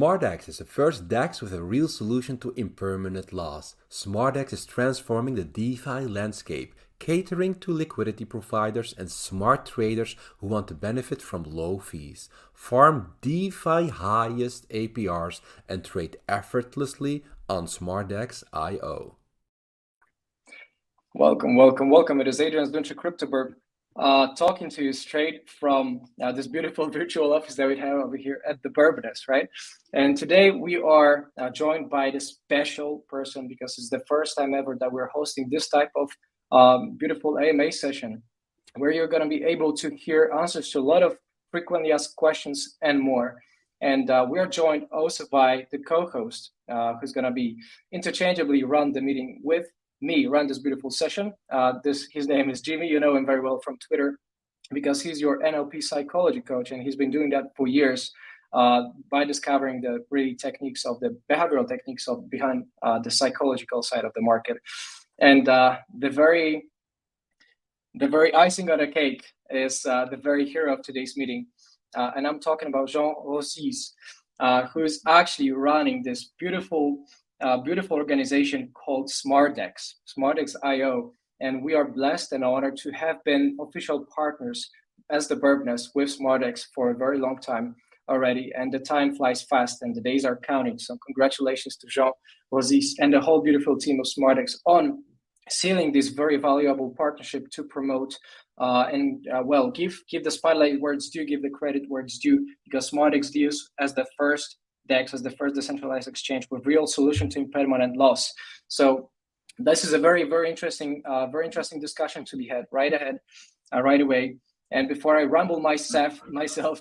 SmarDex is the first DEX with a real solution to impermanent loss. SmarDex is transforming the DeFi landscape, catering to liquidity providers and smart traders who want to benefit from low fees, farm DeFi highest APRs, and trade effortlessly on SmarDex.io. Welcome. It is Adrian Zuncha CryptoBurb talking to you straight from this beautiful virtual office that we have over here at the Burbiness, right? And today we are joined by this special person because it's the first time ever that we're hosting this type of beautiful AMA session where you're going to be able to hear answers to a lot of frequently asked questions and more. And we are joined also by the co-host who's going to be interchangeably run the meeting with me, run this beautiful session. His name is Jimmy. You know him very well from Twitter because he's your NLP psychology coach, and he's been doing that for years by discovering the really techniques of the behavioral techniques of behind the psychological side of the market. And the very icing on the cake is the very hero of today's meeting, and I'm talking about Jean Rossis, who's actually running this beautiful organization called SmarDex.io, and we are blessed and honored to have been official partners as the Burbiness with SmarDex for a very long time already, and the time flies fast and the days are counting. So congratulations to Jean Rossis and the whole beautiful team of SmarDex on sealing this very valuable partnership to promote give the spotlight where it's due, give the credit where it's due, because SmarDex deals as the first DEX, as the first decentralized exchange with real solution to impermanent loss. So this is a very interesting discussion to be had right away. And before I ramble myself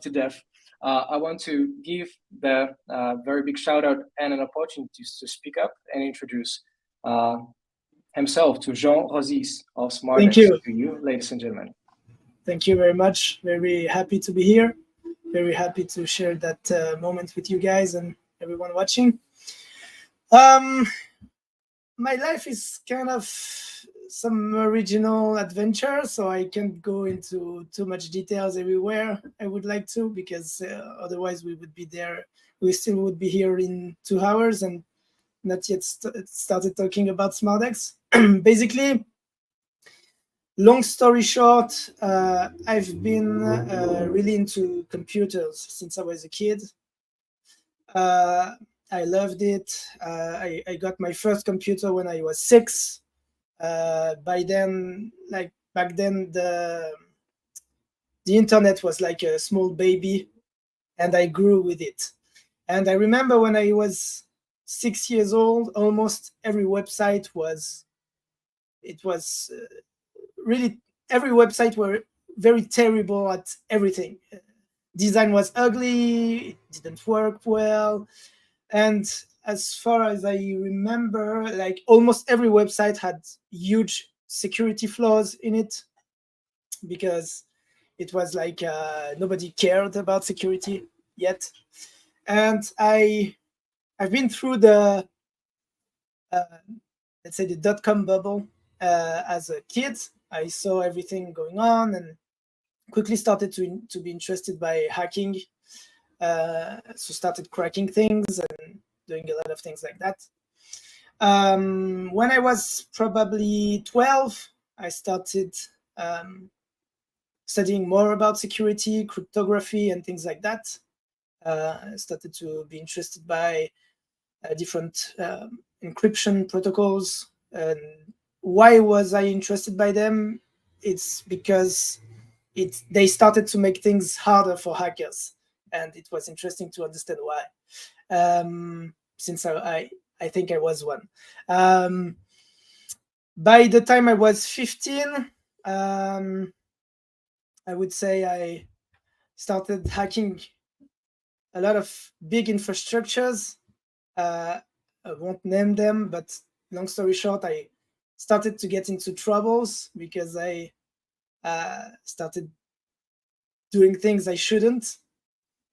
to death, I want to give the very big shout out and an opportunity to speak up and introduce himself to Jean Rossis of SmarDex. Thank you. To you, ladies and gentlemen. Thank you very much. Very happy to be here. Very happy to share that moment with you guys and everyone watching. My life is kind of some original adventure, so I can't go into too much details everywhere I would like to, because otherwise we still would be here in 2 hours and not yet started talking about SmarDex. Basically, long story short, I've been really into computers since I was a kid. I loved it. I got my first computer when I was 6. Back then, the internet was like a small baby, and I grew with it. And I remember when I was 6 years old, almost every website really, every website were very terrible at everything. Design was ugly, it didn't work well. And as far as I remember, like almost every website had huge security flaws in it, because it was like nobody cared about security yet. And I've been through the, let's say, the dot-com bubble as a kid. I saw everything going on and quickly started to be interested by hacking. So started cracking things and doing a lot of things like that. When I was probably 12, I started studying more about security, cryptography, and things like that. I started to be interested by different encryption protocols. And why was I interested by them? It's because they started to make things harder for hackers, and it was interesting to understand why. Since I think I was one. By the time I was 15, I would say I started hacking a lot of big infrastructures. I won't name them, but long story short, I started to get into troubles because I started doing things I shouldn't.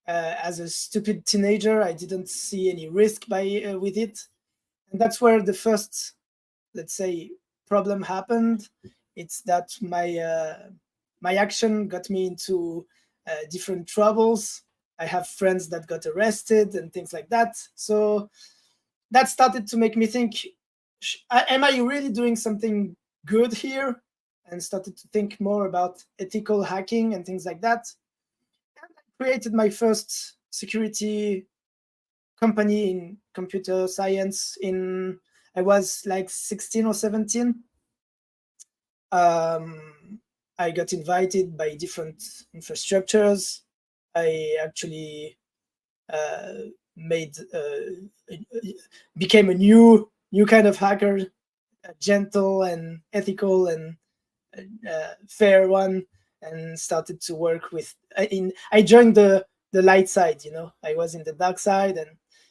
As a stupid teenager, I didn't see any risk with it. And that's where the first, let's say, problem happened. It's that my action got me into different troubles. I have friends that got arrested and things like that. So that started to make me think, am I really doing something good here? And started to think more about ethical hacking and things like that. And I created my first security company in computer science I was like 16 or 17. I got invited by different infrastructures. I actually became a new kind of hacker, gentle and ethical and fair one, and started to work with. I joined the light side. I was in the dark side and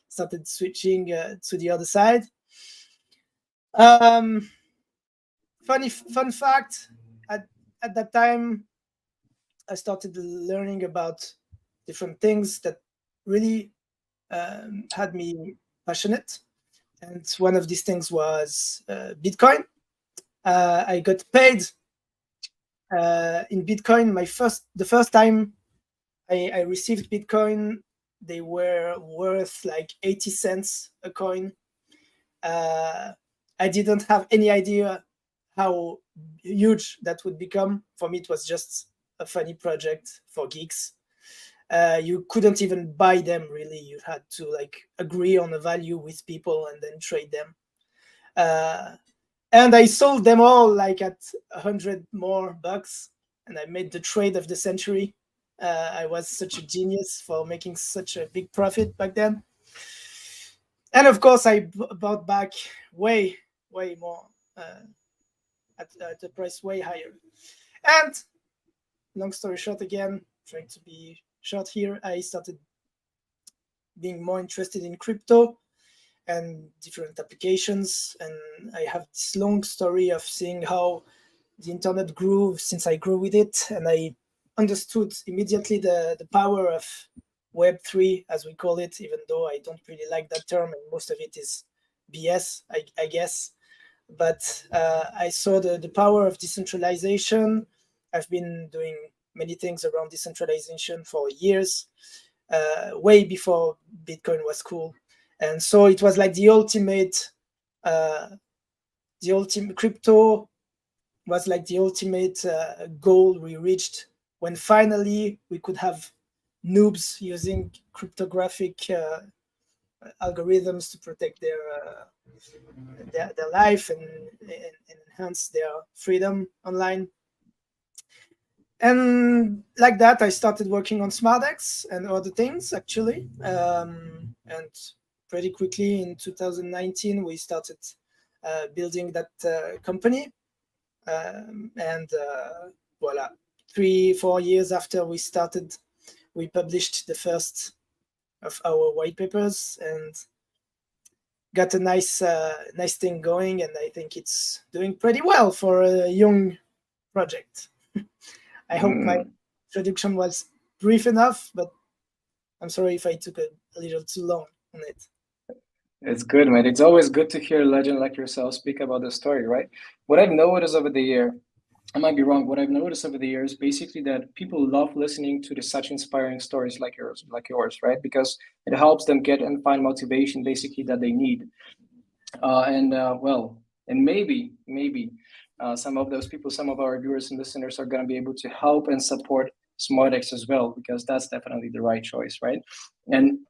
started switching to the other side. Fun fact: at that time, I started learning about different things that really had me passionate. And one of these things was Bitcoin. I got paid in Bitcoin. The first time I received Bitcoin, they were worth like 80 cents a coin. I didn't have any idea how huge that would become. For me, it was just a funny project for geeks. You couldn't even buy them, really. You had to agree on a value with people and then trade them. And I sold them all at $100 more, and I made the trade of the century. I was such a genius for making such a big profit back then. And of course, I bought back way more at a price way higher. And long story short, again, trying to be short here, I started being more interested in crypto and different applications. And I have this long story of seeing how the internet grew since I grew with it. And I understood immediately the power of Web3, as we call it, even though I don't really like that term and most of it is BS, I guess. But I saw the power of decentralization. I've been doing many things around decentralization for years, way before Bitcoin was cool. And so it was like the ultimate crypto was like the ultimate goal we reached when finally we could have noobs using cryptographic algorithms to protect their life and enhance their freedom online. And like that, I started working on SmarDex and other things, actually. And pretty quickly in 2019, we started building that company. And voila, 3-4 years after we started, we published the first of our white papers and got a nice thing going. And I think it's doing pretty well for a young project. I hope my introduction was brief enough, but I'm sorry if I took a little too long on it. It's good, man. It's always good to hear a legend like yourself speak about the story, right? What I've noticed over the year, I might be wrong, what I've noticed over the years, basically that people love listening to such inspiring stories like yours, right? Because it helps them get and find motivation basically that they need. And maybe some of those people, some of our viewers and listeners are going to be able to help and support SmarDex as well, because that's definitely the right choice, right? And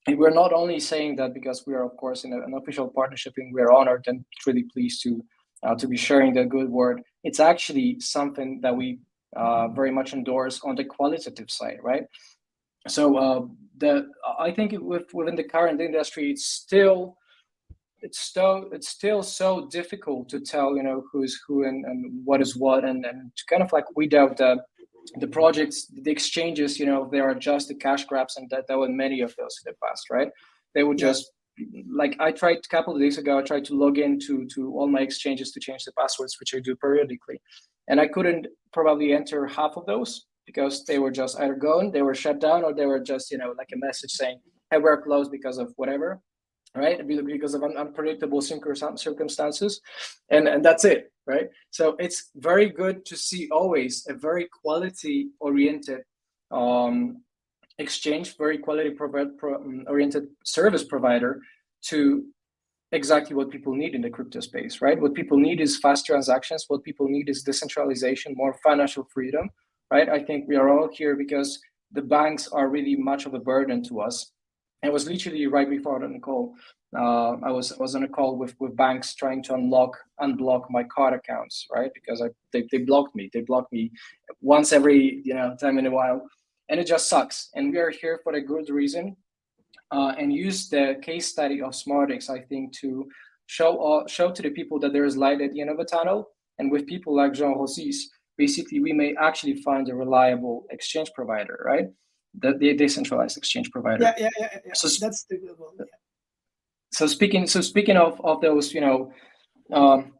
we're not only saying that because we are, of course, in an official partnership, and we're honored and truly pleased to be sharing the good word. It's actually something that we very much endorse on the qualitative side, right? So I think within the current industry, it's still so difficult to tell, who's who and what is what, and to kind of weed out the projects, the exchanges. There are just the cash grabs, and that were many of those in the past, right? They would just I tried a couple of days ago. I tried to log into all my exchanges to change the passwords, which I do periodically, and I couldn't probably enter half of those because they were just either gone, they were shut down, or they were just a message saying, "Hey, we're closed because of whatever." Right, because of unpredictable circumstances, and that's it, right? So it's very good to see always a very quality oriented exchange, very quality oriented service provider to exactly what people need in the crypto space, right? What people need is fast transactions. What people need is decentralization, more financial freedom, right? I think we are all here because the banks are really much of a burden to us. It was literally right before the call. I was on a call with banks trying to unblock my card accounts, right? Because they blocked me. They blocked me once every time in a while, and it just sucks. And we are here for a good reason. And use the case study of SmarDex, I think, to show to the people that there is light at the end of the tunnel. And with people like Jean Rossis, basically, we may actually find a reliable exchange provider, right? The decentralized exchange provider. Yeah. So that's the goal. Yeah. So speaking of those,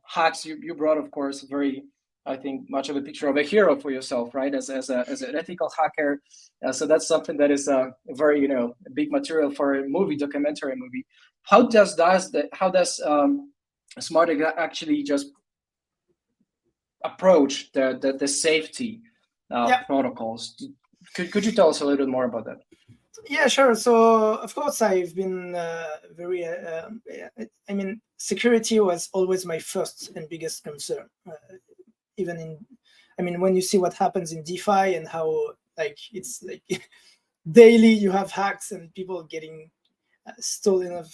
hacks you brought, of course, very, I think, much of a picture of a hero for yourself, right? As an ethical hacker. So that's something that is a very, big material for a documentary movie. How does SmarDex actually just approach the safety protocols? Could you tell us a little bit more about that? Yeah, sure. So, of course, I've been security was always my first and biggest concern. When you see what happens in DeFi and how it's daily you have hacks and people getting stolen of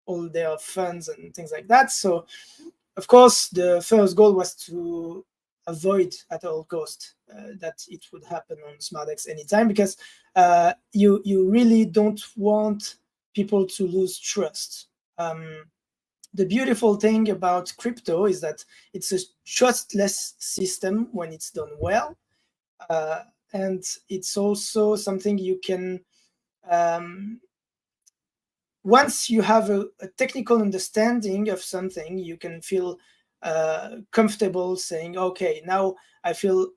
all their funds and things like that. So, of course, the first goal was to avoid at all cost that it would happen on SmarDex anytime, because you really don't want people to lose trust. The beautiful thing about crypto is that it's a trustless system when it's done well, and it's also something you can, once you have a technical understanding of something, you can feel comfortable saying, okay, now I feel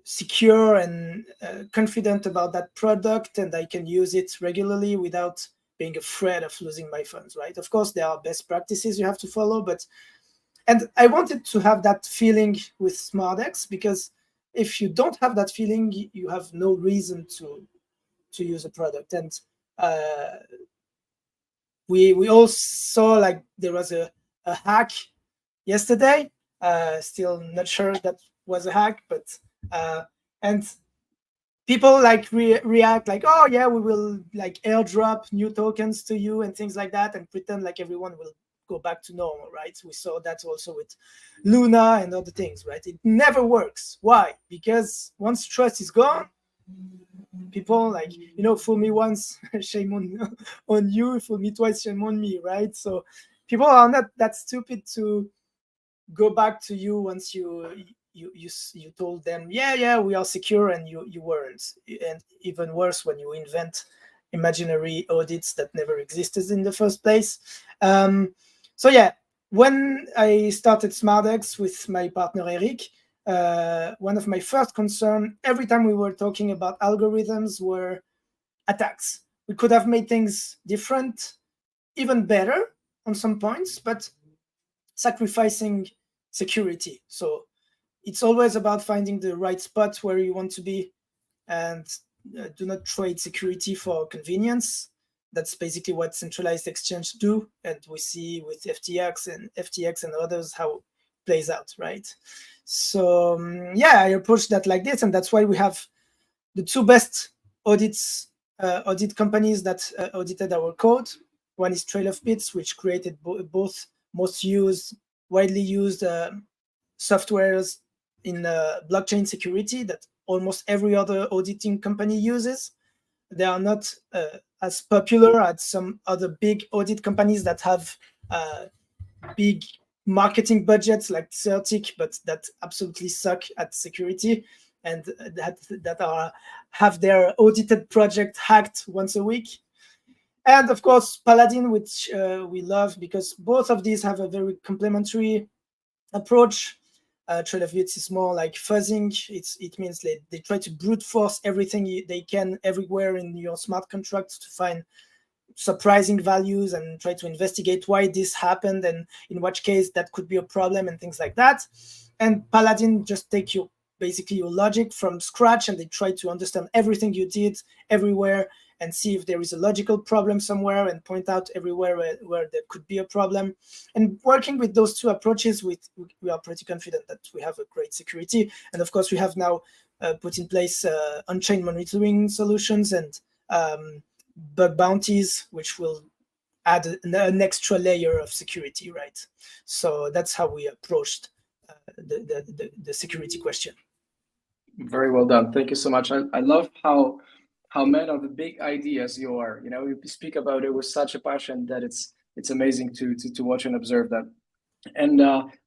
secure and confident about that product, and I can use it regularly without being afraid of losing my funds, right? Of course, there are best practices you have to follow, and I wanted to have that feeling with SmarDex, because if you don't have that feeling, you have no reason to use a product. And we all saw there was a hack yesterday. Still not sure that was a hack, but and people react oh yeah, we will airdrop new tokens to you and things like that, and pretend like everyone will go back to normal, right? We saw that also with Luna and other things, right? It never works. Why? Because once trust is gone, people fool me once, shame on you. Fool me twice, shame on me, right? So people are not that stupid to go back to you once you told them, yeah, we are secure, and you weren't. And even worse, when you invent imaginary audits that never existed in the first place. So yeah, when I started SmarDex with my partner Eric, one of my first concern every time we were talking about algorithms were attacks. We could have made things different, even better on some points, but sacrificing security. So it's always about finding the right spot where you want to be, and do not trade security for convenience. That's basically what centralized exchange do, and we see with FTX and others how it plays out, right? So I approach that like this, and that's why we have the two best audit companies that audited our code. One is Trail of Bits, which created both most widely used softwares in blockchain security that almost every other auditing company uses. They are not as popular as some other big audit companies that have big marketing budgets like Certic, but that absolutely suck at security, and that have their audited project hacked once a week. And of course, Paladin, which we love because both of these have a very complementary approach. Trail of Bits is more like fuzzing. It means they try to brute force everything they can everywhere in your smart contracts to find surprising values and try to investigate why this happened and in which case that could be a problem and things like that. And Paladin just take your basically your logic from scratch, and they try to understand everything you did everywhere and see if there is a logical problem somewhere and point out everywhere where there could be a problem. And working with those two approaches, we are pretty confident that we have a great security. And of course, we have now put in place on-chain monitoring solutions and bug bounties, which will add an extra layer of security, right? So that's how we approached the security question. Very well done. Thank you so much. I love how many of the big ideas you are. You speak about it with such a passion that it's amazing to watch and observe that. And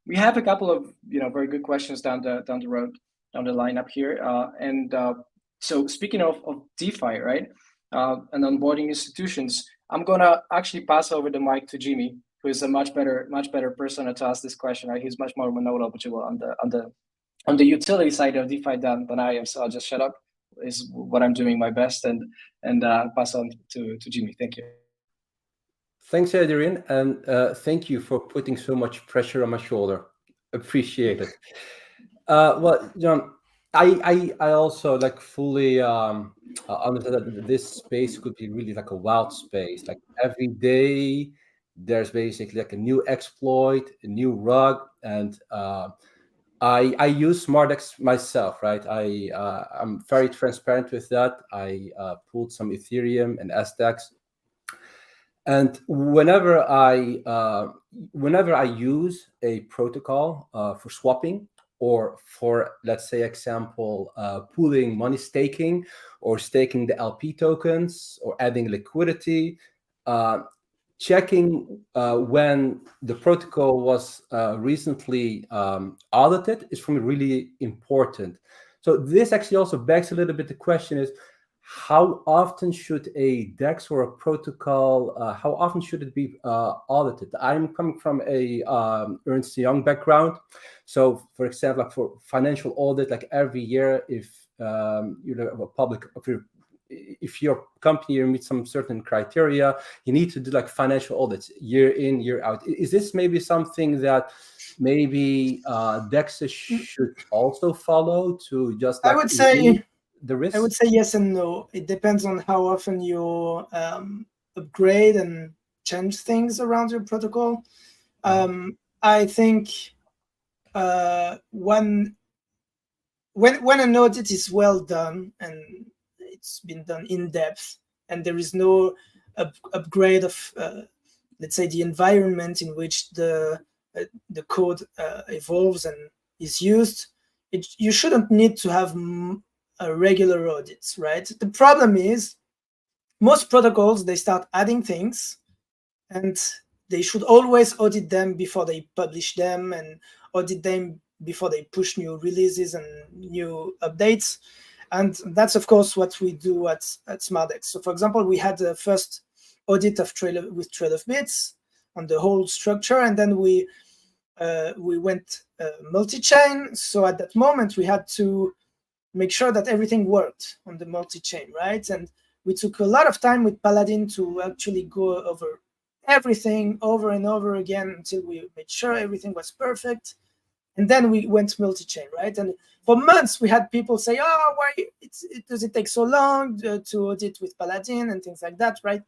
we have a couple of very good questions down the road, down the lineup here. So speaking of DeFi, right, and onboarding institutions, I'm gonna actually pass over the mic to Jimmy, who is a much better person to ask this question. Right? He's much more knowledgeable on the utility side of DeFi than I am. So I'll just shut up. Is what I'm doing my best and pass on to Jimmy. Thank you. Thanks, Adrian, and thank you for putting so much pressure on my shoulder. Appreciate it. Well, John, I also like fully understand that this space could be really like a wild space. Like every day, there's basically like a new exploit, a new rug, and I use SmarDex myself, right? I'm very transparent with that. I pulled some Ethereum and SDEX. And whenever I use a protocol for swapping or for, let's say, example, pooling money staking or staking the LP tokens or adding liquidity, checking when the protocol was recently audited is for me really important. So this actually also begs a little bit the question is, how often should a DEX or a protocol, how often should it be audited? I'm coming from a Ernst & Young background. So for example, like for financial audit, like every year, if you have a public, if your company meets some certain criteria, you need to do like financial audits year in, year out. Is this maybe something that maybe DEXs should also follow to just like I would say the risk? I would say yes and no. It depends on how often you upgrade and change things around your protocol. I think when an audit is well done and it's been done in depth, and there is no upgrade of, let's say, the environment in which the code evolves and is used, you shouldn't need to have regular audits, right? The problem is most protocols, they start adding things and they should always audit them before they publish them and audit them before they push new releases and new updates. And that's, of course, what we do at SmarDex. So, for example, we had the first audit of with Trail of Bits on the whole structure, and then we went multi-chain. So at that moment, we had to make sure that everything worked on the multi-chain, right? And we took a lot of time with Paladin to actually go over everything over and over again until we made sure everything was perfect. And then we went multi-chain, right? And for months, we had people say, oh, why does it take so long to audit with Paladin and things like that, right?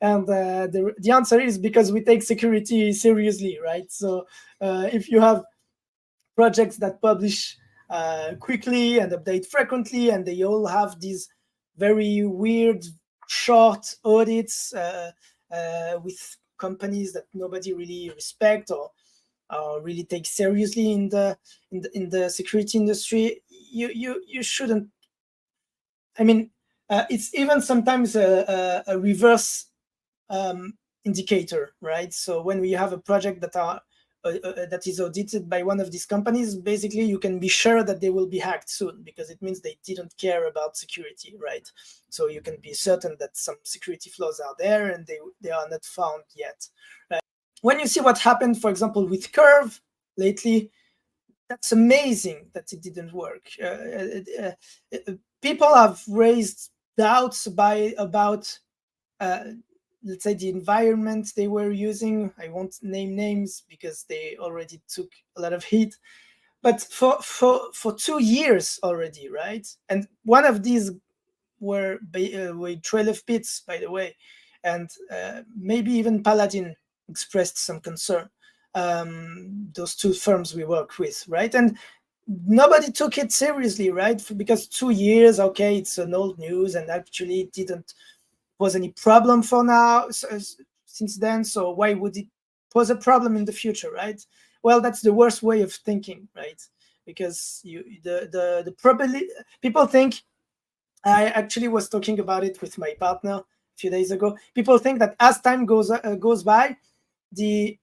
And the answer is because we take security seriously, right? So if you have projects that publish quickly and update frequently, and they all have these very weird short audits with companies that nobody really respect or really take seriously in the security industry, you shouldn't. I mean, it's even sometimes a reverse indicator, right? So when we have a project that is audited by one of these companies, basically you can be sure that they will be hacked soon, because it means they didn't care about security, right? So you can be certain that some security flaws are there and they are not found yet. When you see what happened, for example, with Curve lately, that's amazing that it didn't work. People have raised doubts about let's say, the environment they were using. I won't name names because they already took a lot of heat. But for 2 years already, right? And one of these were Trail of Bits, by the way, and maybe even Paladin expressed some concern. Those two firms we work with, right? And nobody took it seriously, right? Because 2 years, okay, it's an old news, and actually it didn't pose any problem for now since then. So why would it pose a problem in the future, right? Well, that's the worst way of thinking, right? Because the probably people think. I actually was talking about it with my partner a few days ago. People think that as time goes by, the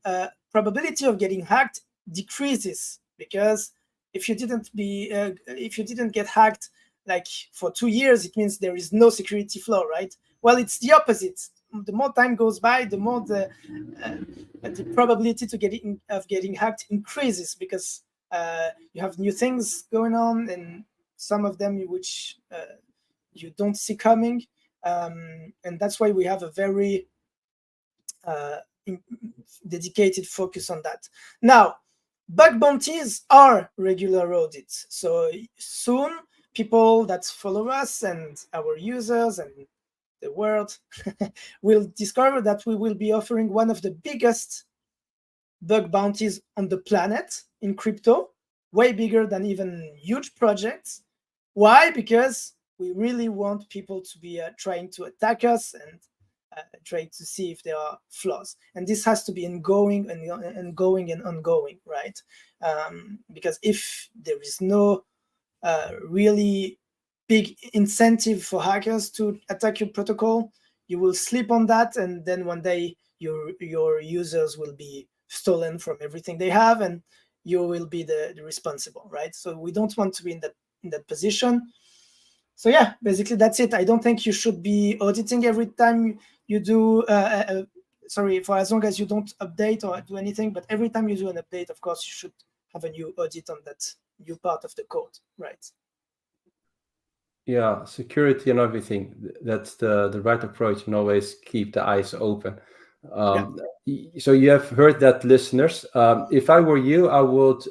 probability of getting hacked decreases, because if you didn't get hacked like for 2 years, it means there is no security flaw, right? Well, it's the opposite. The more time goes by, the more the probability of getting hacked increases, because you have new things going on, and some of them which you don't see coming, and that's why we have a very dedicated focus on that. Now, bug bounties are regular audits, so soon people that follow us and our users and the world will discover that we will be offering one of the biggest bug bounties on the planet in crypto, way bigger than even huge projects. Why? Because we really want people to be trying to attack us and try to see if there are flaws. And this has to be ongoing, right? Because if there is no really big incentive for hackers to attack your protocol, you will sleep on that, and then one day your users will be stolen from everything they have, and you will be the responsible, right? So we don't want to be in that position. So yeah, basically that's it. I don't think you should be auditing every time you do, for as long as you don't update or do anything, but every time you do an update, of course, you should have a new audit on that new part of the code, right? Yeah, security and everything. That's the right approach, and always keep the eyes open. So you have heard that, listeners. If I were you, I would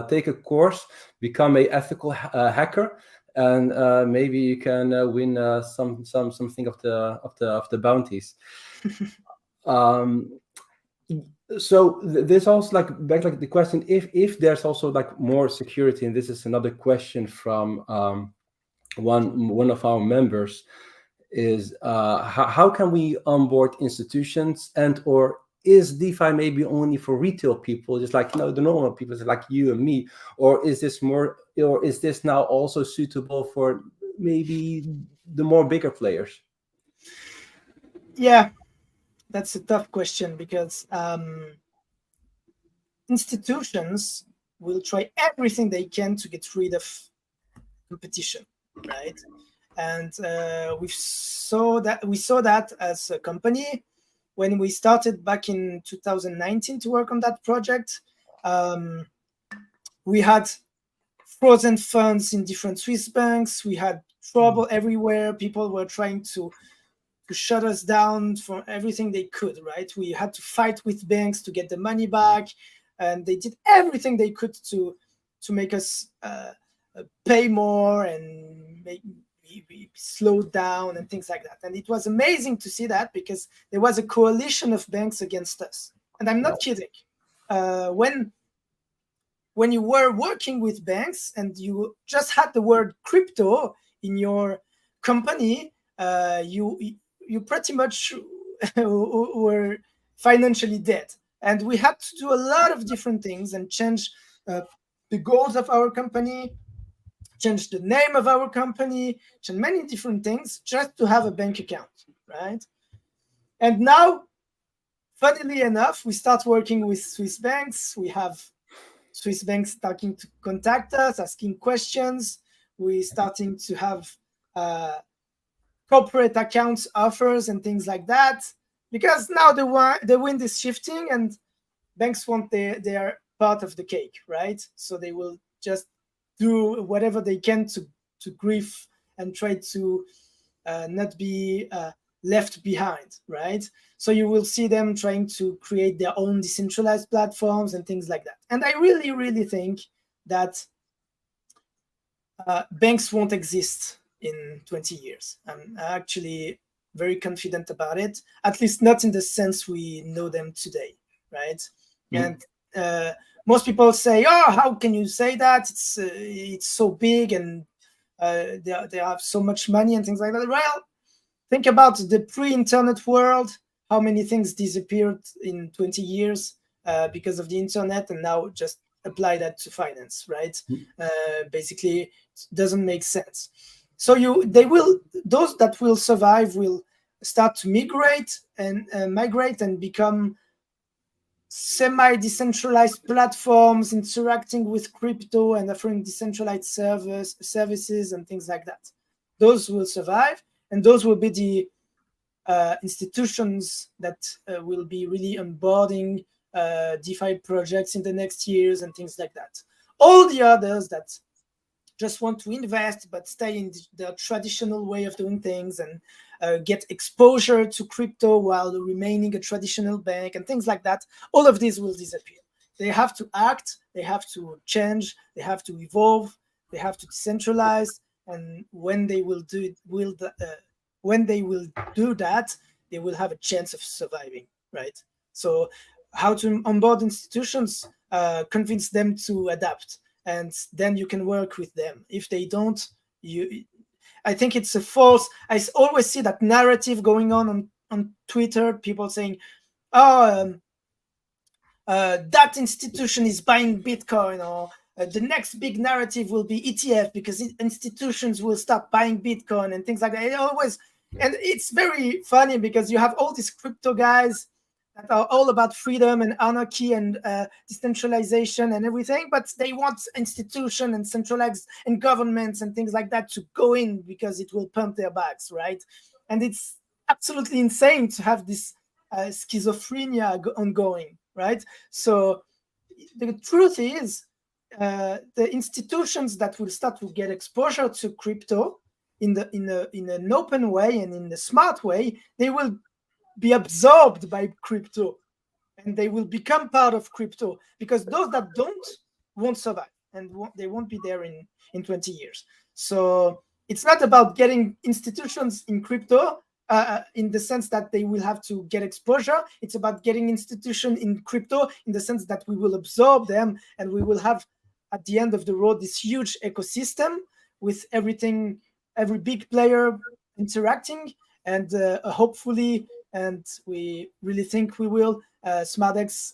take a course, become a ethical hacker, and maybe you can win something of the bounties. So there's also back the question, if there's also more security, and this is another question from one of our members, is how can we onboard institutions, and or is DeFi maybe only for retail people, just the normal people like you and me, or is this now also suitable for maybe the more bigger players? Yeah, that's a tough question, because institutions will try everything they can to get rid of competition, right? And we saw that as a company when we started back in 2019 to work on that project. We had frozen funds in different Swiss banks. We had trouble everywhere. People were trying to shut us down for everything they could, right? We had to fight with banks to get the money back, and they did everything they could to make us pay more and make slow down and things like that. And it was amazing to see that, because there was a coalition of banks against us. And I'm not kidding. When you were working with banks and you just had the word crypto in your company, you pretty much were financially dead. And we had to do a lot of different things and change the goals of our company, change the name of our company, change many different things just to have a bank account, right? And now, funnily enough, we start working with Swiss banks. We have Swiss banks starting to contact us, asking questions. We're starting to have corporate accounts offers and things like that, because now the wind is shifting and banks want their part of the cake, right? So they will just do whatever they can to grief and try to not be left behind, right? So you will see them trying to create their own decentralized platforms and things like that. And I really, really think that banks won't exist in 20 years. I'm actually very confident about it, at least not in the sense we know them today, right? And most people say, "Oh, how can you say that? It's so big and they have so much money and things like that." Well, think about the pre-internet world. How many things disappeared in 20 years because of the internet, and now just apply that to finance, right? Basically, it doesn't make sense. So those that will survive will start to migrate and become semi-decentralized platforms interacting with crypto and offering decentralized services and things like that. Those will survive, and those will be the institutions that will be really onboarding DeFi projects in the next years and things like that. All the others that just want to invest but stay in the traditional way of doing things and get exposure to crypto while remaining a traditional bank and things like that, all of these will disappear. They have to act, they have to change, they have to evolve, they have to decentralize, and when they will do it, they will have a chance of surviving, right? So how to onboard institutions, convince them to adapt, and then you can work with them. If they don't, I think it's a false. I always see that narrative going on Twitter, people saying, "Oh, that institution is buying Bitcoin," or the next big narrative will be ETF because institutions will start buying Bitcoin and things like that. And it's very funny because you have all these crypto guys that are all about freedom and anarchy and decentralization and everything, but they want institutions and centralized and governments and things like that to go in because it will pump their backs, right? And it's absolutely insane to have this schizophrenia ongoing, right? So the truth is, the institutions that will start to get exposure to crypto in an open way and in a smart way, they will be absorbed by crypto and they will become part of crypto, because those that don't won't survive and they won't be there in 20 years. So it's not about getting institutions in crypto in the sense that they will have to get exposure. It's about getting institutions in crypto in the sense that we will absorb them and we will have at the end of the road this huge ecosystem with every big player interacting, and hopefully, and we really think we will, Smadex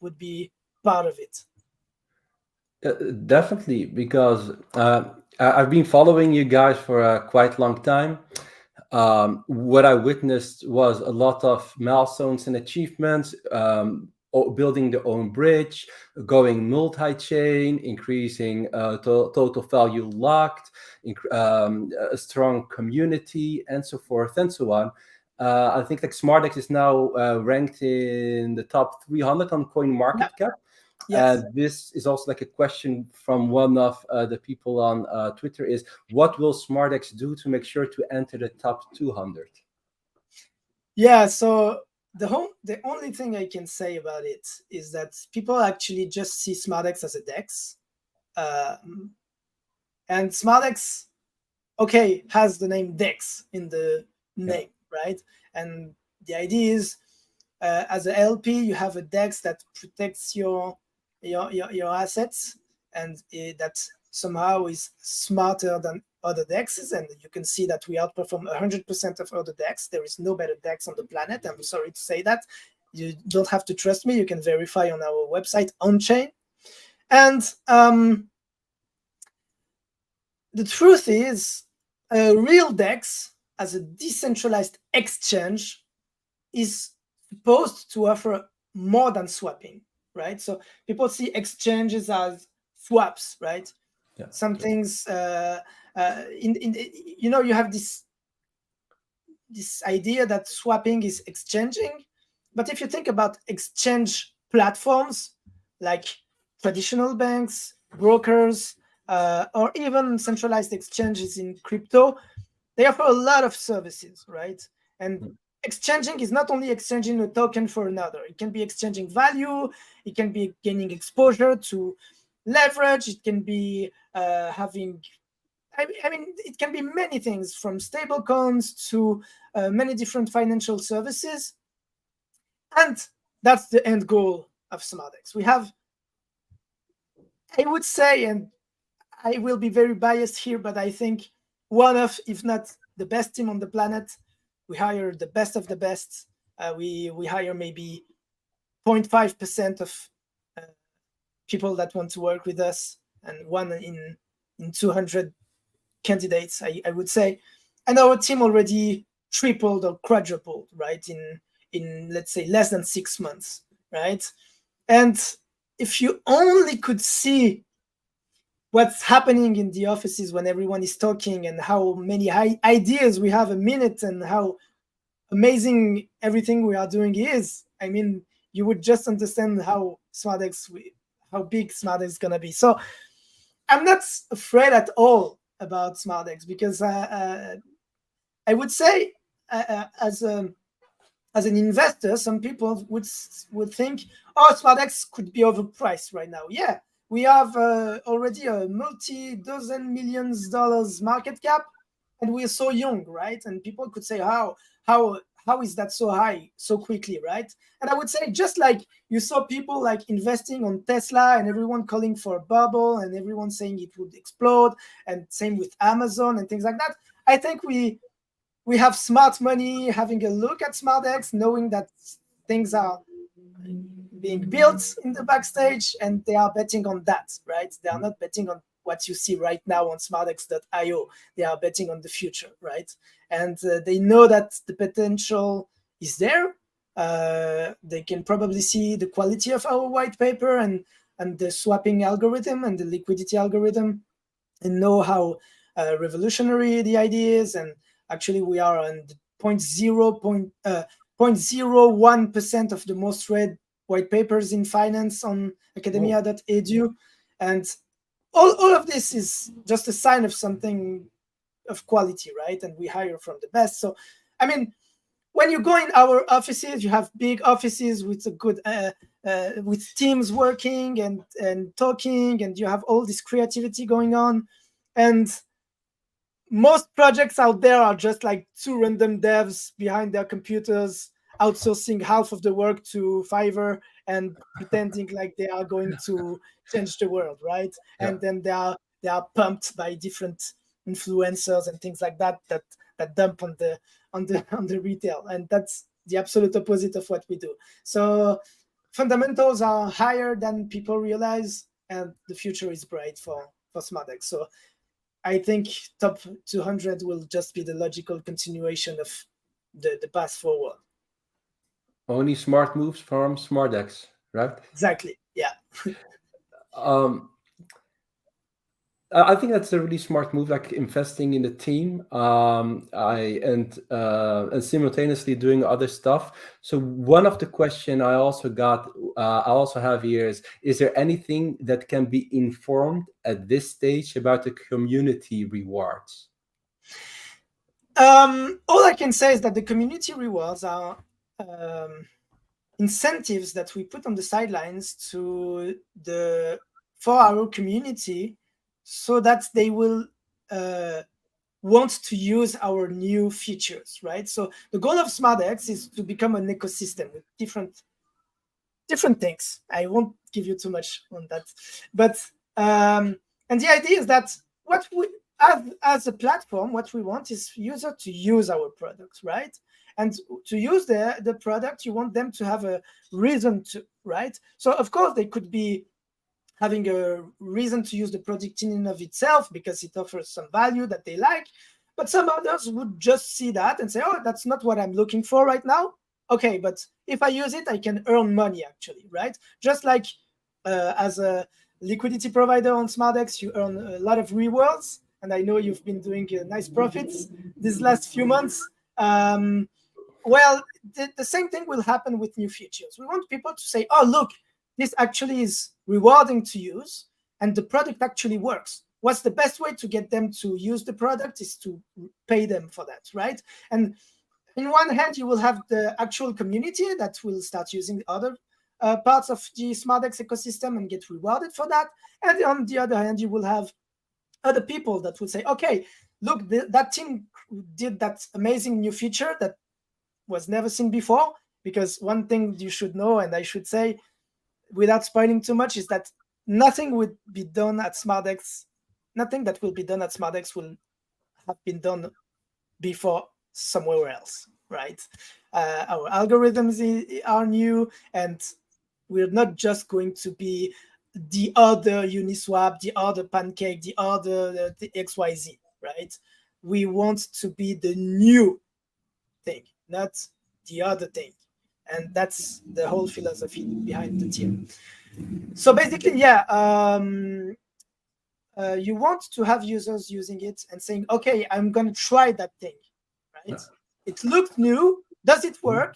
would be part of it. Definitely, because I've been following you guys for a quite long time. What I witnessed was a lot of milestones and achievements, building their own bridge, going multi-chain, increasing total value locked, a strong community, and so forth and so on. I think like SmarDex is now ranked in the top 300 on CoinMarketCap. Yes. This is also like a question from one of the people on Twitter is, what will SmarDex do to make sure to enter the top 200? Yeah, so the only thing I can say about it is that people actually just see SmarDex as a DEX. And SmarDex, okay, has the name DEX in the name, right? And the idea is, as a LP, you have a DEX that protects your assets, and that somehow is smarter than other DEXs. And you can see that we outperform 100% of other DEX. There is no better DEX on the planet. I'm sorry to say that. You don't have to trust me. You can verify on our website, on-chain. And the truth is, a real DEX as a decentralized exchange is supposed to offer more than swapping, right? So people see exchanges as swaps, right? Yeah. Some things, you have this idea that swapping is exchanging, but if you think about exchange platforms like traditional banks, brokers, or even centralized exchanges in crypto, they offer a lot of services, right? And exchanging is not only exchanging a token for another. It can be exchanging value. It can be gaining exposure to leverage. It can be having, I mean, it can be many things, from stable coins to many different financial services. And that's the end goal of SmarDex. We have, I would say, and I will be very biased here, but I think one of, if not the best team on the planet. We hire the best of the best. We hire maybe 0.5% of people that want to work with us, and one in 200 candidates, I would say. And our team already tripled or quadrupled, right, in let's say less than 6 months, right? And if you only could see what's happening in the offices when everyone is talking, and how many ideas we have a minute, and how amazing everything we are doing is, I mean, you would just understand how big SmarDex is gonna be. So I'm not afraid at all about SmarDex, because I would say as an investor, some people would think, oh, SmarDex could be overpriced right now. Yeah, we have already a multi-dozen millions dollars market cap, and we're so young, right? And people could say, how is that so high so quickly, right? And I would say, just like you saw people like investing on Tesla, and everyone calling for a bubble, and everyone saying it would explode, and same with Amazon and things like that. I think we have smart money having a look at SmarDex, knowing that things are being built in the backstage, and they are betting on that, right? They are not betting on what you see right now on smardex.io. They are betting on the future, right? And they know that the potential is there. They can probably see the quality of our white paper, and the swapping algorithm and the liquidity algorithm, and know how revolutionary the idea is. And actually, we are on the 0.01% of the most read white papers in finance on academia.edu. And all of this is just a sign of something of quality, right? And we hire from the best. So, I mean, when you go in our offices, you have big offices with a good with teams working and talking, and you have all this creativity going on. And most projects out there are just like two random devs behind their computers, outsourcing half of the work to Fiverr and pretending like they are going to change the world, right? Yeah. And then they are pumped by different influencers and things like that dump on the retail, and that's the absolute opposite of what we do. So fundamentals are higher than people realize, and the future is bright for SmarDex. So I think top 200 will just be the logical continuation of the path forward. Only smart moves from SmarDex, right? Exactly. Yeah. I think that's a really smart move, like investing in the team, and simultaneously doing other stuff. So one of the question I also have here is there anything that can be informed at this stage about the community rewards? All I can say is that the community rewards are incentives that we put on the sidelines for our community, so that they will want to use our new features, right? So the goal of SmarDex is to become an ecosystem with different things. I won't give you too much on that, but and the idea is that what we as a platform, what we want is user to use our product, right? And to use the product, you want them to have a reason to, right? So of course they could be having a reason to use the product in and of itself because it offers some value that they like, but some others would just see that and say, oh, that's not what I'm looking for right now. Okay, but if I use it, I can earn money actually, right? Just like as a liquidity provider on SmarDex, you earn a lot of rewards, and I know you've been doing nice profits these last few months. Well, the same thing will happen with new features. We want people to say, oh, look, this actually is rewarding to use, and the product actually works. What's the best way to get them to use the product is to pay them for that, right? And in one hand, you will have the actual community that will start using other parts of the SmarDex ecosystem and get rewarded for that. And on the other hand, you will have other people that would say, okay, look, that team did that amazing new feature that was never seen before. Because one thing you should know, and I should say without spoiling too much, is that nothing would be done at SmarDex. Nothing that will be done at SmarDex will have been done before somewhere else, right? Our algorithms are new, and we're not just going to be the other Uniswap, the other Pancake, the other the XYZ, right? We want to be the new thing, not the other thing. And that's the whole philosophy behind the team. So basically, yeah, you want to have users using it and saying, okay, I'm going to try that thing, right? It looked new. Does it work?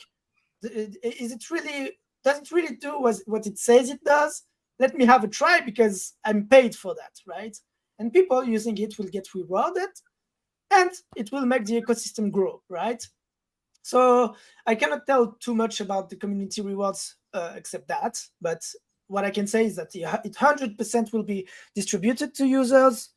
Does it really do what it says it does? Let me have a try because I'm paid for that, right? And people using it will get rewarded, and it will make the ecosystem grow, right? So I cannot tell too much about the community rewards except that, but what I can say is that it 100% will be distributed to users,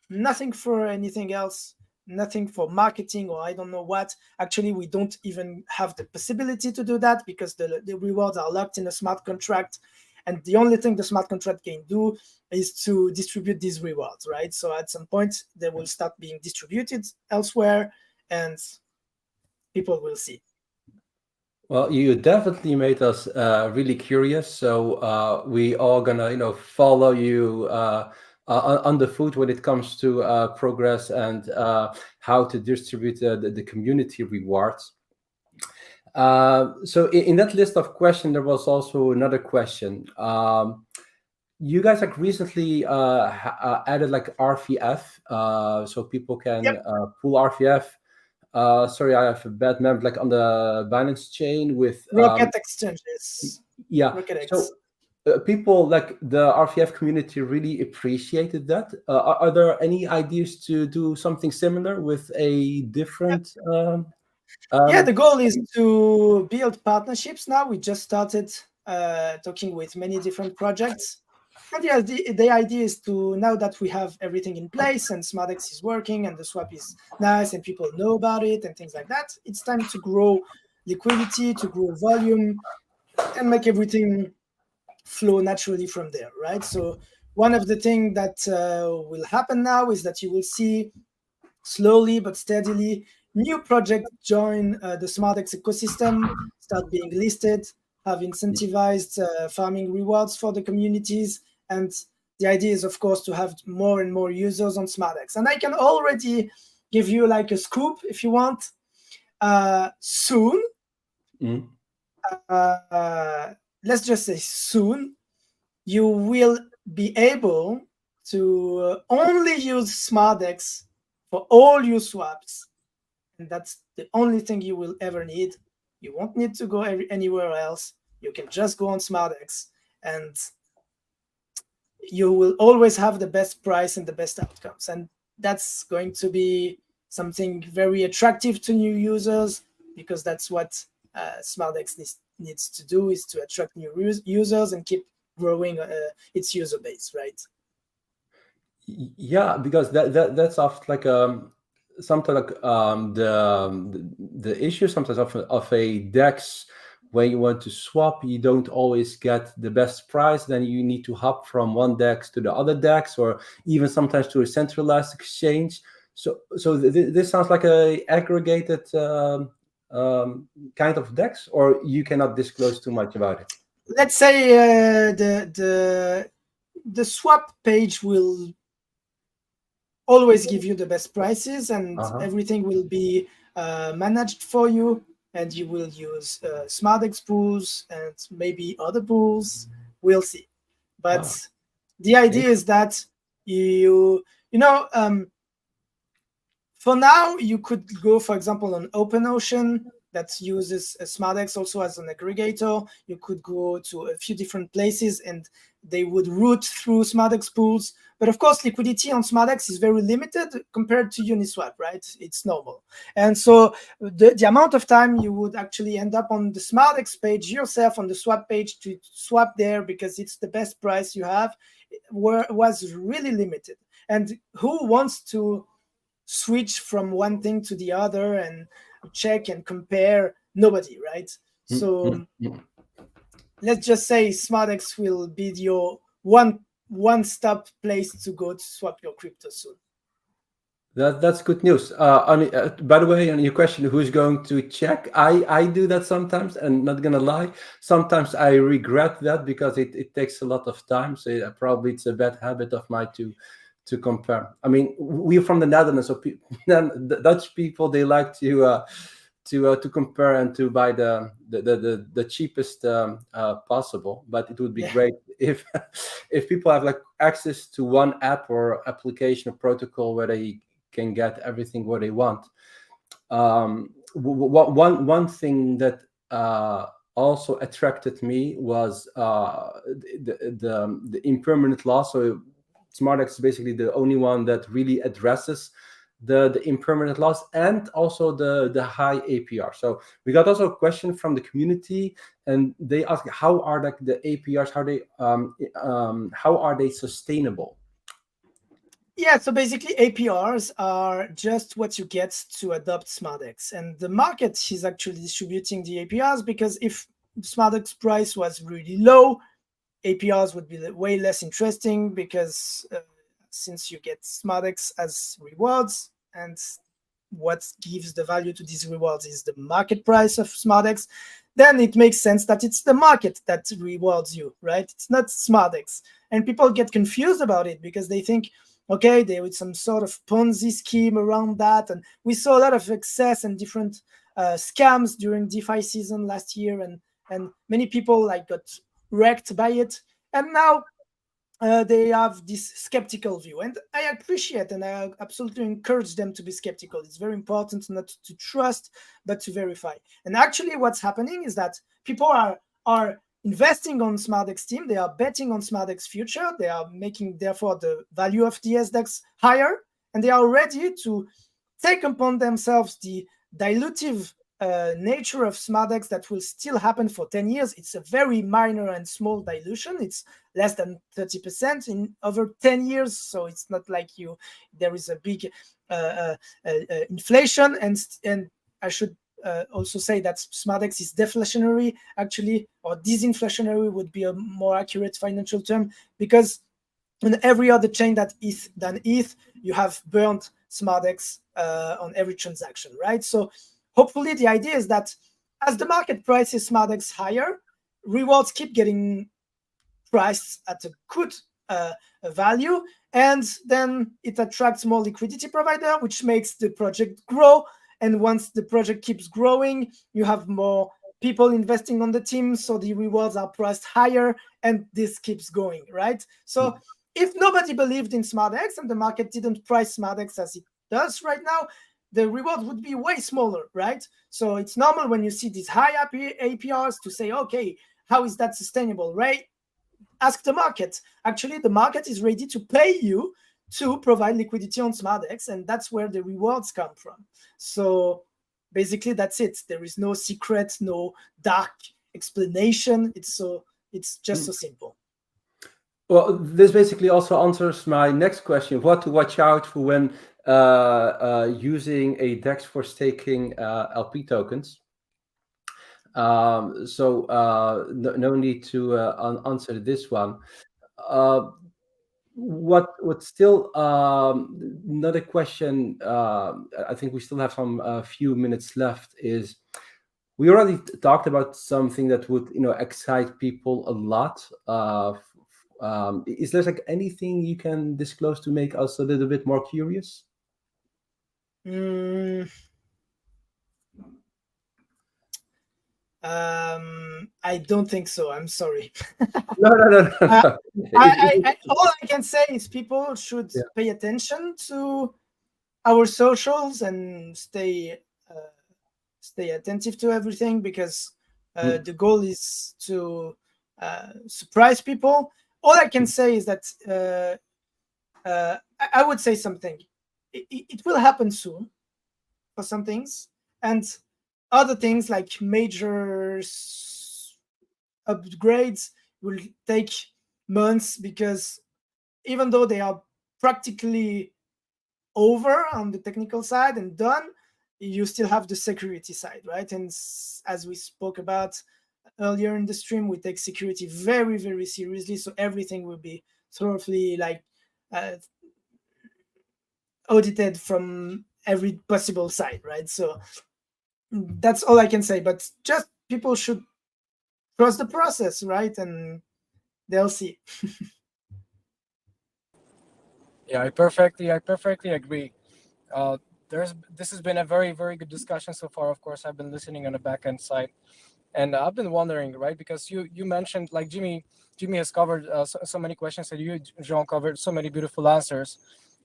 nothing for anything else, nothing for marketing or I don't know what. Actually, we don't even have the possibility to do that because the rewards are locked in a smart contract. And the only thing the smart contract can do is to distribute these rewards, right? So at some point, they will start being distributed elsewhere, and people will see. Well, you definitely made us really curious. So we all gonna, follow you on the foot when it comes to progress and how to distribute the community rewards. So in that list of questions, there was also another question. You guys like recently added like RVF, so people can pull RVF. Sorry, I have a bad memory. Like on the Binance chain with Rocket exchanges. Yeah. Rocket So people like the RVF community really appreciated that. Are there any ideas to do something similar with a different? Yeah, the goal is to build partnerships now. We just started talking with many different projects. And yeah, the idea is to, now that we have everything in place and Smadex is working and the swap is nice and people know about it and things like that, it's time to grow liquidity, to grow volume, and make everything flow naturally from there, right? So one of the things that will happen now is that you will see slowly but steadily new projects join the SmarDex ecosystem, start being listed, have incentivized farming rewards for the communities. And the idea is, of course, to have more and more users on SmarDex. And I can already give you like a scoop if you want. Soon, let's just say soon, you will be able to only use SmarDex for all your swaps. And that's the only thing you will ever need. You won't need to go anywhere else. You can just go on SmarDex, and you will always have the best price and the best outcomes. And that's going to be something very attractive to new users, because that's what SmarDex needs to do, is to attract new users and keep growing its user base, right? Yeah, because that's often like sometimes like the issue sometimes of a DEX. When you want to swap, you don't always get the best price. Then you need to hop from one DEX to the other DEX, or even sometimes to a centralized exchange. So this sounds like a aggregated kind of DEX, or you cannot disclose too much about it. Let's say the swap page will always give you the best prices, and everything will be managed for you. And you will use SmarDex pools and maybe other pools. We'll see. But the idea is that for now, you could go, for example, on OpenOcean that uses Smadex also as an aggregator. You could go to a few different places and they would route through Smadex pools. But of course, liquidity on Smadex is very limited compared to Uniswap, right? It's normal. And so the amount of time you would actually end up on the Smadex page yourself, on the swap page, to swap there because it's the best price you have, was really limited. And who wants to switch from one thing to the other and check and compare? Nobody, right? So let's just say SmarDex will be your one-stop place to go to swap your crypto soon. That's good news. By the way, on your question, who's going to check? I do that sometimes, and not gonna lie, sometimes I regret that because it takes a lot of time. So probably it's a bad habit of mine to compare. I mean, we're from the Netherlands, so the Dutch people, they like to compare and to buy the cheapest possible. But it would be great if people have like access to one app or application or protocol where they can get everything what they want. One thing that also attracted me was the impermanent loss. So SmarDex is basically the only one that really addresses the impermanent loss and also the high APR. So we got also a question from the community, and they ask how are like the APRs, how are they sustainable? Yeah, so basically APRs are just what you get to adopt SmarDex, and the market is actually distributing the APRs, because if SmarDex price was really low, APRs would be way less interesting, because since you get SmarDex as rewards, and what gives the value to these rewards is the market price of SmarDex, then it makes sense that it's the market that rewards you, right? It's not SmarDex. And people get confused about it because they think, okay, there was some sort of Ponzi scheme around that. And we saw a lot of excess and different scams during DeFi season last year. And many people like got wrecked by it. And now they have this skeptical view. And I appreciate and I absolutely encourage them to be skeptical. It's very important not to trust, but to verify. And actually what's happening is that people are investing on SmarDex team. They are betting on SmarDex future. They are making, therefore, the value of the SDEX higher. And they are ready to take upon themselves the dilutive nature of SmarDex that will still happen for 10 years. It's a very minor and small dilution. It's less than 30% in over 10 years. So it's not like there is a big inflation. And I should also say that SmarDex is deflationary, actually, or disinflationary would be a more accurate financial term, because on every other chain than ETH, you have burnt SmarDex on every transaction, right? So hopefully the idea is that as the market prices SmarDex higher, rewards keep getting priced at a good value, and then it attracts more liquidity provider, which makes the project grow. And once the project keeps growing, you have more people investing on the team, so the rewards are priced higher, and this keeps going, right? So if nobody believed in SmarDex and the market didn't price SmarDex as it does right now, the reward would be way smaller, right? So it's normal when you see these high APRs to say, okay, how is that sustainable, right? Ask the market. Actually, the market is ready to pay you to provide liquidity on SmarDex, and that's where the rewards come from. So basically, that's it. There is no secret, no dark explanation. It's just so simple. Well, this basically also answers my next question: what to watch out for when using a DEX for staking LP tokens. So no need to answer this one. What still another question, I think we still have some few minutes left, is we already talked about something that would excite people a lot. Is there like anything you can disclose to make us a little bit more curious? I don't think so. I'm sorry. No. All I can say is people should pay attention to our socials and stay stay attentive to everything, because the goal is to surprise people. All I can say is that I would say something. It will happen soon for some things, and other things like major upgrades will take months, because even though they are practically over on the technical side and done, you still have the security side, right? And as we spoke about earlier in the stream, we take security very, very seriously. So everything will be thoroughly audited from every possible side, right? So that's all I can say. But just people should trust the process, right? And they'll see. Yeah, I perfectly agree. This has been a very, very good discussion so far. Of course, I've been listening on the back end side, and I've been wondering, right? Because you mentioned, like, Jimmy has covered so many questions, and you, Jean, covered so many beautiful answers.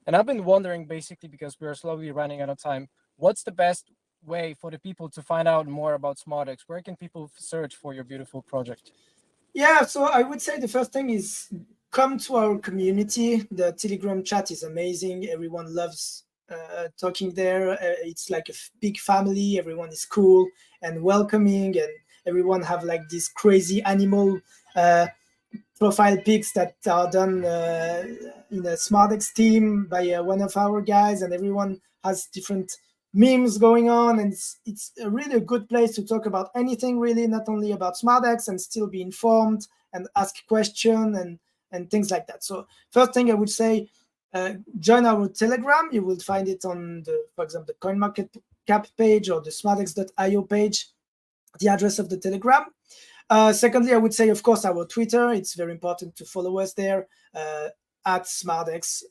And I've been wondering, basically, because we are slowly running out of time, what's the best way for the people to find out more about SmarDex? Where can people search for your beautiful project? Yeah, so I would say the first thing is come to our community. The Telegram chat is amazing. Everyone loves talking there. It's like a big family. Everyone is cool and welcoming, and everyone have like these crazy animal profile pics that are done in a SmarDex team by one of our guys, and everyone has different memes going on, and it's a really good place to talk about anything, really, not only about SmarDex, and still be informed and ask questions and things like that. So first thing I would say, join our Telegram. You will find it on for example, the CoinMarketCap page or the smardex.io page, the address of the Telegram. Secondly, I would say, of course, our Twitter. It's very important to follow us there, at SmarDex,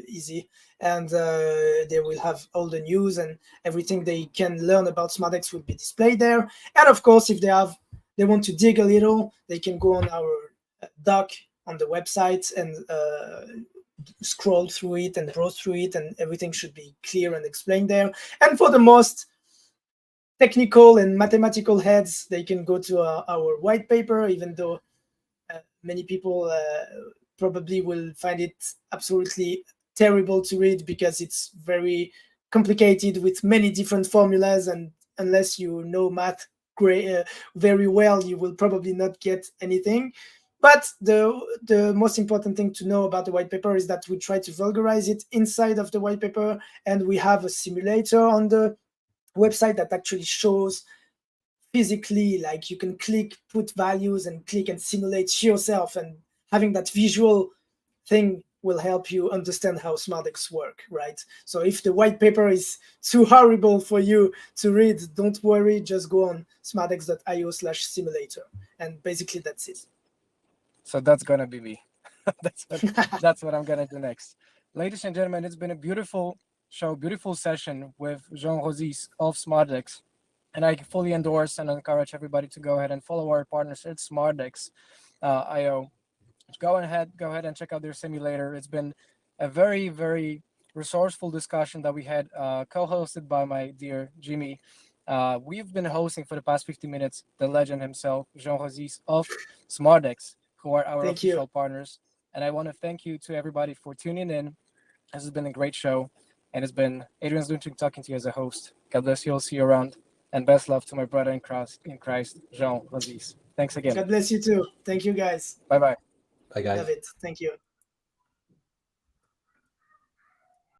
easy. And they will have all the news and everything they can learn about SmarDex will be displayed there. And of course, if they want to dig a little, they can go on our doc on the website and scroll through it and browse through it, and everything should be clear and explained there. And for the most technical and mathematical heads, they can go to our white paper, even though many people probably will find it absolutely terrible to read, because it's very complicated with many different formulas, and unless you know math very well, you will probably not get anything. But the most important thing to know about the white paper is that we try to vulgarize it inside of the white paper, and we have a simulator on the website that actually shows physically, like you can click, put values, and click and simulate yourself, and having that visual thing will help you understand how SmarDex work, right? So if the white paper is too horrible for you to read, don't worry, just go on smardex.io/simulator, and basically that's it. So that's gonna be me. That's what I'm gonna do next. Ladies and gentlemen, it's been a beautiful show, beautiful session with Jean Rosis of SmarDex. And I fully endorse and encourage everybody to go ahead and follow our partners at SmarDex IO. Go ahead and check out their simulator. It's been a very, very resourceful discussion that we had, co-hosted by my dear Jimmy. We've been hosting for the past 50 minutes the legend himself, Jean Rosis of SmarDex, who are our official partners. And I want to thank you to everybody for tuning in. This has been a great show, and it's been Adrian Zlunchik talking to you as a host. God bless you. I'll see you around. And best love to my brother in Christ, Jean Rosis. Thanks again. God bless you too. Thank you, guys. Bye-bye. Bye, guys. Love it. Thank you.